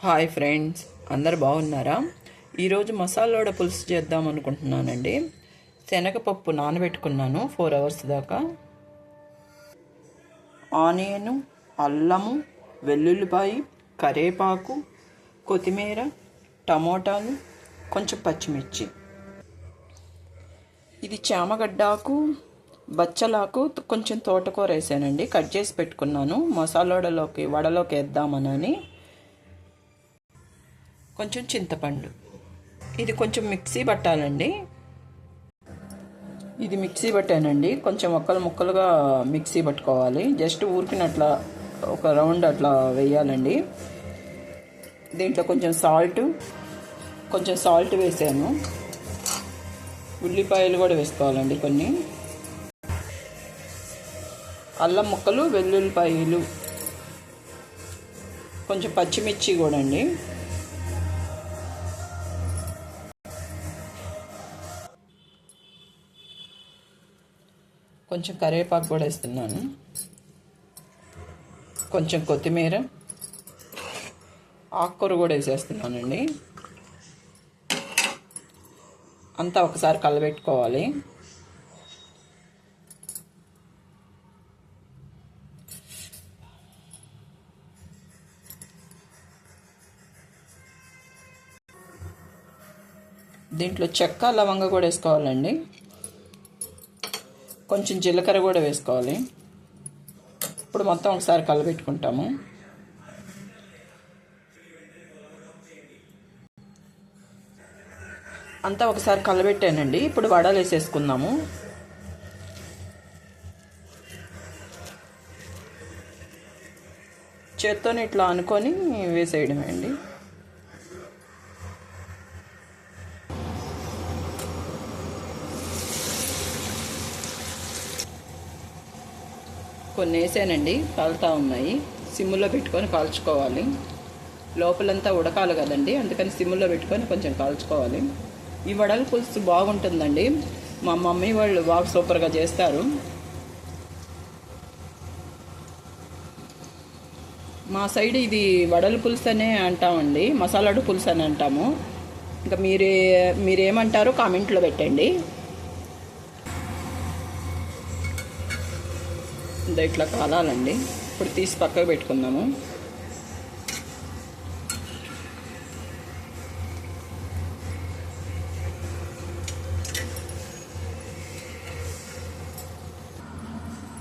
Hi friends, అందరు బాగున్నారా? ఈరోజు మసాలా వడ పులుసు చేద్దాం అనుకుంటున్నానండి. శనగపప్పు నానబెట్టుకున్నాను 4 అవర్స్ దాకా. ఆనియను, అల్లము, వెల్లుల్లిపాయ, కరివేపాకు, కొత్తిమీర, టమోటాలు, కొంచెం పచ్చిమిర్చి. ఇది చామగడ్డాకు, బచ్చలాకు, కొంచెం తోటకూర వేసానండి. కట్ చేసి పెట్టుకున్నాను మసాలా వడలోకి వేద్దామనని. కొంచెం చింతపండు. ఇది కొంచెం మిక్సీ పట్టాలండి. ఇది మిక్సీ పట్టానండి. కొంచెం ముక్కలుగా మిక్సీ పట్టుకోవాలి. జస్ట్ ఊరికినట్లా ఒక రౌండ్ అట్లా వేయాలండి. దీంట్లో కొంచెం సాల్ట్ వేసాను. ఉల్లిపాయలు కూడా వేసుకోవాలండి కొన్ని. అల్లం ముక్కలు, వెల్లుల్లిపాయలు, కొంచెం పచ్చిమిర్చి కూడా అండి. కొంచెం కరివేపాకు కూడా వేస్తున్నాను. కొంచెం కొత్తిమీర, ఆకుకూర కూడా వేసేస్తున్నానండి. అంతా ఒకసారి కలబెట్టుకోవాలి. దీంట్లో చెక్క, లవంగ కూడా వేసుకోవాలండి. కొంచెం జీలకర్ర కూడా వేసుకోవాలి. ఇప్పుడు మొత్తం ఒకసారి కలబెట్టుకుంటాము. అంతా ఒకసారి కలబెట్టానండి. ఇప్పుడు వడలు వేసేసుకుందాము. చేత్తోని ఇట్లా అనుకొని వేసేయడమే అండి. కొన్ని వేసానండి, కాలుతూ ఉన్నాయి. సిమ్ములో పెట్టుకొని కాల్చుకోవాలి. లోపలంతా ఉడకాలి కదండి, అందుకని సిమ్ములో పెట్టుకొని కొంచెం కాల్చుకోవాలి. ఈ వడల పులుసు బాగుంటుందండి. మా మమ్మీ వాళ్ళు బాగా సూపర్గా చేస్తారు. మా సైడ్ ఇది వడల పులుసు అనే అంటామండి, మసాలాడు పులుసు అని అంటాము. ఇంకా మీరేమంటారో కామెంట్లో పెట్టండి. ఇట్లా కాలాలండి. ఇప్పుడు తీసి పక్కకు పెట్టుకుందాము.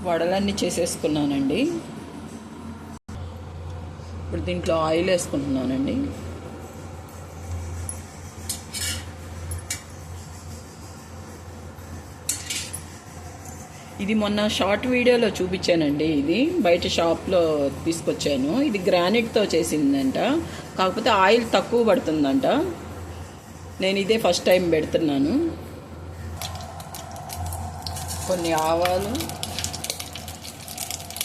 వడలన్నీ చేసేసుకున్నానండి. ఇప్పుడు దీంట్లో ఆయిల్ వేసుకుంటున్నానండి. ఇది మొన్న షార్ట్ వీడియోలో చూపించానండి. ఇది బయట షాప్లో తీసుకొచ్చాను. ఇది గ్రానైట్తో చేసిందంట, కాకపోతే ఆయిల్ తక్కువ పడుతుందంట. నేను ఇదే ఫస్ట్ టైం పెడుతున్నాను. కొన్ని ఆవాలు,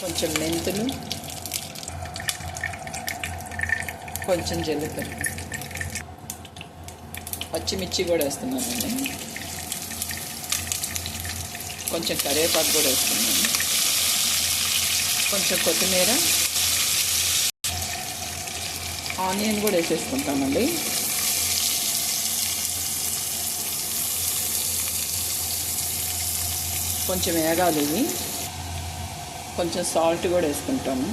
కొంచెం మెంతులు, కొంచెం జీలకర్ర, పచ్చిమిర్చి కూడా వేస్తున్నానండి. కొంచెం కరివేపాకు కూడా వేస్తున్నాను. కొంచెం కొత్తిమీర, ఆనియన్ కూడా వేసేసుకుంటామండి. కొంచెం వేగాలి ఇవి. కొంచెం సాల్ట్ కూడా వేసుకుంటాము.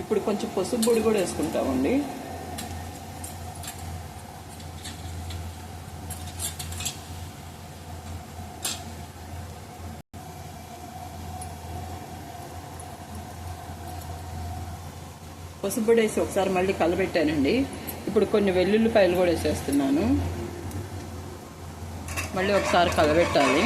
ఇప్పుడు కొంచెం పసుపు పొడి కూడా వేసుకుంటామండి. పసుపు పొడి వేసి ఒకసారి మళ్ళీ కలబెట్టానండి. ఇప్పుడు కొన్ని వెల్లుల్లిపాయలు కూడా వేసేస్తున్నాను. మళ్ళీ ఒకసారి కలబెట్టాలి.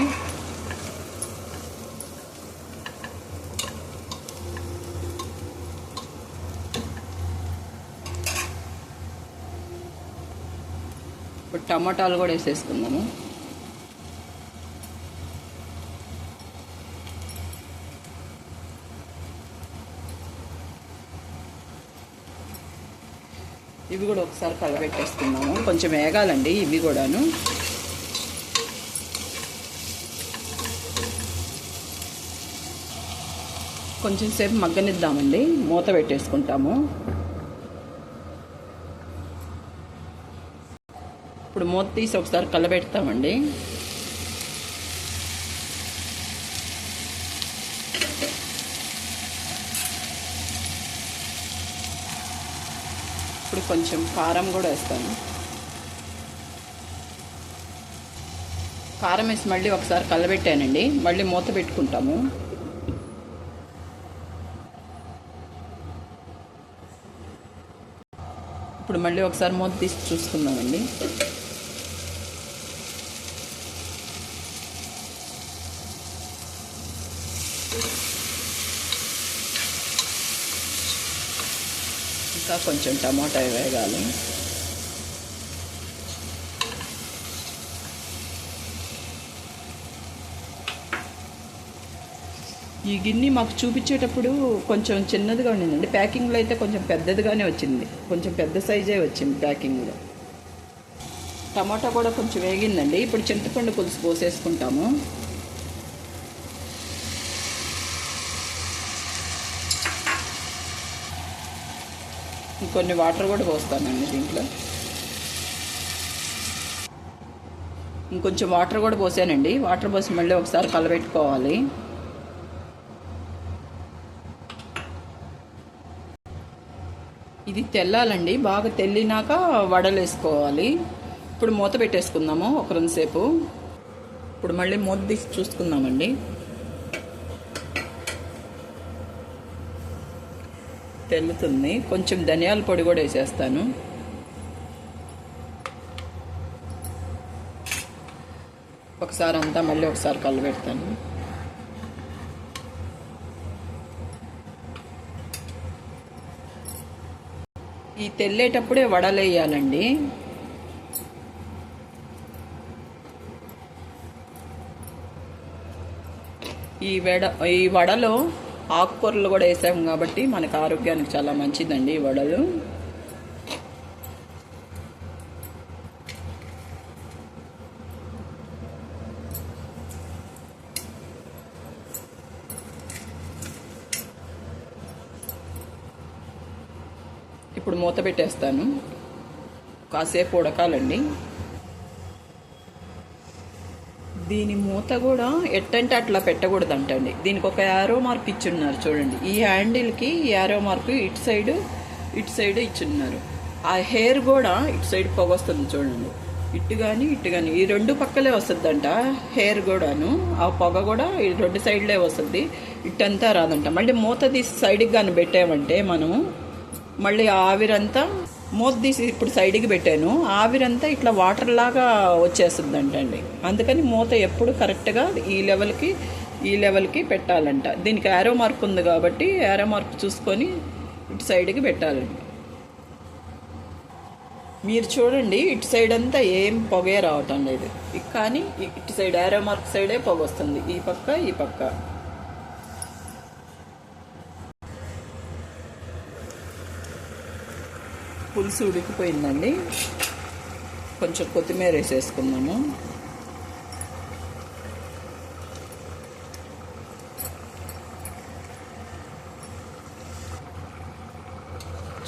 ఇప్పుడు టమాటాలు కూడా వేసేసుకుందాము. ఇవి కూడా ఒకసారి కలబెట్టేస్తున్నాము. కొంచెం వేగాలండి ఇవి కూడాను. కొంచెం సేపు మగ్గనిద్దామండి, మూత పెట్టేసుకుంటాము. ఇప్పుడు మూత తీసి ఒకసారి కలబెడతామండి. ఇప్పుడు కొంచెం కారం కూడా వేస్తాను. కారం వేసి మళ్ళీ ఒకసారి కలబెట్టానండి. మళ్ళీ మూత పెట్టుకుంటాము. ఇప్పుడు మళ్ళీ ఒకసారి మూత తీసి చూసుకుందామండి. ఇంకా కొంచెం టమాటా వేగాలి. ఈ గిన్నె మాకు చూపించేటప్పుడు కొంచెం చిన్నదిగా ఉండిందండి. ప్యాకింగ్లో అయితే కొంచెం పెద్దదిగానే వచ్చింది, కొంచెం పెద్ద సైజే వచ్చింది ప్యాకింగ్లో. టమాటా కూడా కొంచెం వేగిందండి. ఇప్పుడు చింతపండు పులుసు పోసేసుకుంటాము. ఇంకొన్ని వాటర్ కూడా పోస్తానండి దీంట్లో. ఇంకొంచెం వాటర్ కూడా పోసానండి. వాటర్ పోసి మళ్ళీ ఒకసారి కలబెట్టుకోవాలి. ఇది తెల్లాలండి, బాగా తెల్లినాక వడలు వేసుకోవాలి. ఇప్పుడు మూత పెట్టేసుకుందాము ఒక 2 సేపు. ఇప్పుడు మళ్ళీ మూత తీసి చూసుకుందామండి. తెల్లుతుంది. కొంచెం ధనియాల పొడి కూడా వేసేస్తాను. ఒకసారి అంతా మళ్ళీ ఒకసారి కలబెడతాను. ఈ తెల్లేటప్పుడే వడలేయాలండి. ఈ వడలో ఆకుకూరలు కూడా వేసాము కాబట్టి మనకు ఆరోగ్యానికి చాలా మంచిదండి ఈ వడలు. ఇప్పుడు మూత పెట్టేస్తాను. కాసేపు ఉడకాలండి. దీని మూత కూడా ఎట్టంటే అట్లా పెట్టకూడదంటండి. దీనికి ఒక యారో మార్క్ ఇచ్చున్నారు చూడండి. ఈ హ్యాండిల్కి యారో మార్క్ ఇటు సైడ్ ఇచ్చున్నారు. ఆ హెయిర్ కూడా ఇటు సైడ్ పొగొస్తుంది చూడండి. ఇటు కానీ ఈ 2 పక్కలే వస్తుందంట హెయిర్ కూడాను. ఆ పొగ కూడా ఈ 2 సైడ్లే వస్తుంది, ఇట్టంతా రాదంట. మళ్ళీ మూత తీసి సైడ్కి కానీ పెట్టామంటే మనము మళ్ళీ ఆవిరంతా మూత తీసి ఇప్పుడు సైడ్కి పెట్టాను, ఆవిరంతా ఇట్లా వాటర్ లాగా వచ్చేస్తుందంటండి. అందుకని మూత ఎప్పుడు కరెక్ట్గా ఈ లెవెల్కి పెట్టాలంట. దీనికి యారో మార్క్ ఉంది కాబట్టి యారో మార్క్ చూసుకొని ఇటు సైడ్కి పెట్టాలండి. మీరు చూడండి, ఇటు సైడ్ అంతా ఏం పొగే రావటం లేదు, కానీ ఇటు సైడ్ యారో మార్క్ సైడే పొగ వస్తుంది. ఈ పక్క పులుసు ఉడికిపోయిందండి. కొంచెం కొత్తిమీర వేసేసుకున్నాము.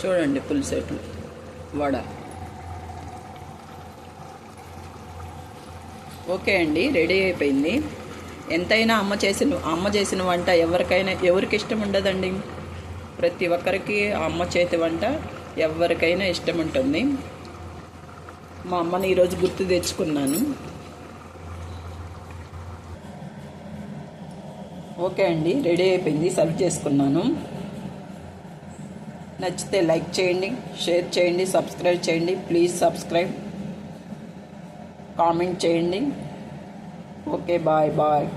చూడండి పులుసు ఎట్లు వడ. ఓకే అండి, రెడీ అయిపోయింది. ఎంతైనా అమ్మ చేసిన వంట ఎవరికి ఇష్టం ఉండదండి. ప్రతి ఒక్కరికి అమ్మ చేతి వంట ఎవరికైనా ఇష్టం ఉంటుంది. మా అమ్మని ఈరోజు గుర్తు తెచ్చుకున్నాను. ఓకే అండి, రెడీ అయిపోయింది, సర్వ్ చేసుకున్నాను. నచ్చితే లైక్ చేయండి, షేర్ చేయండి, సబ్స్క్రైబ్ చేయండి. ప్లీజ్ సబ్స్క్రైబ్, కామెంట్ చేయండి. Okay, bye.